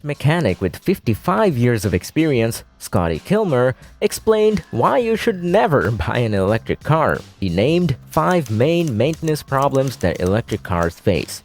mechanic with 55 years of experience, Scotty Kilmer, explained why you should never buy an electric car. He named 5 main maintenance problems that electric cars face.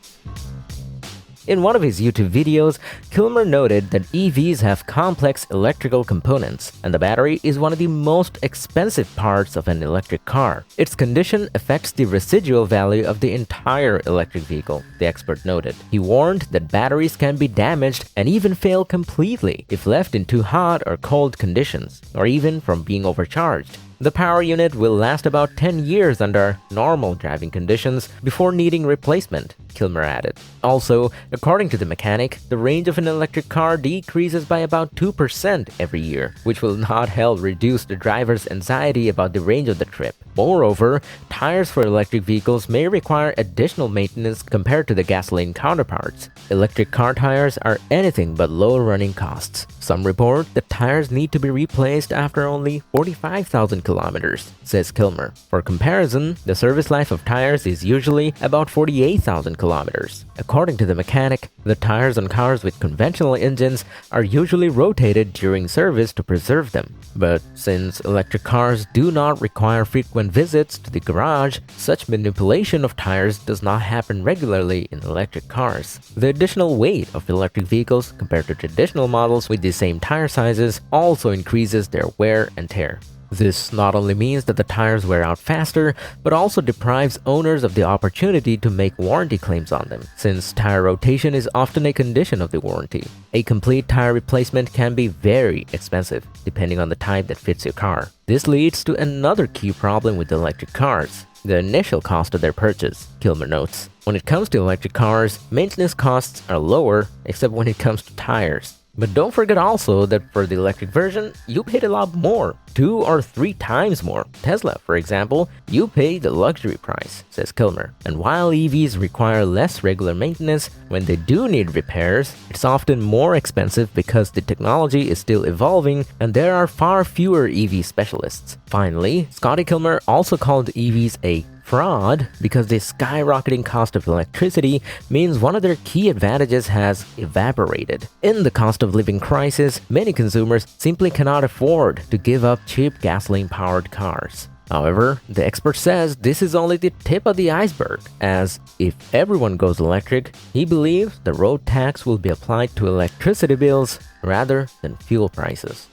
In one of his YouTube videos, Kilmer noted that EVs have complex electrical components, and the battery is one of the most expensive parts of an electric car. Its condition affects the residual value of the entire electric vehicle, the expert noted. He warned that batteries can be damaged and even fail completely if left in too hot or cold conditions, or even from being overcharged. The power unit will last about 10 years under normal driving conditions before needing replacement, Kilmer added. Also, according to the mechanic, the range of an electric car decreases by about 2% every year, which will not help reduce the driver's anxiety about the range of the trip. Moreover, tires for electric vehicles may require additional maintenance compared to the gasoline counterparts. Electric car tires are anything but low running costs. Some report that tires need to be replaced after only 45,000 kilometers, says Kilmer. For comparison, the service life of tires is usually about 48,000 kilometers. According to the mechanic, the tires on cars with conventional engines are usually rotated during service to preserve them. But since electric cars do not require frequent visits to the garage, such manipulation of tires does not happen regularly in electric cars. The additional weight of electric vehicles compared to traditional models with the same tire sizes also increases their wear and tear. This not only means that the tires wear out faster, but also deprives owners of the opportunity to make warranty claims on them, since tire rotation is often a condition of the warranty. A complete tire replacement can be very expensive, depending on the type that fits your car. This leads to another key problem with electric cars: the initial cost of their purchase, Kilmer notes. When it comes to electric cars, maintenance costs are lower, except when it comes to tires. But don't forget also that for the electric version, you paid a lot more, 2 or 3 times more. Tesla, for example, you pay the luxury price, says Kilmer. And while EVs require less regular maintenance, when they do need repairs, it's often more expensive because the technology is still evolving and there are far fewer EV specialists. Finally, Scotty Kilmer also called EVs a fraud because the skyrocketing cost of electricity means one of their key advantages has evaporated. In the cost of living crisis, many consumers simply cannot afford to give up cheap gasoline-powered cars. However, the expert says this is only the tip of the iceberg, as if everyone goes electric, he believes the road tax will be applied to electricity bills rather than fuel prices.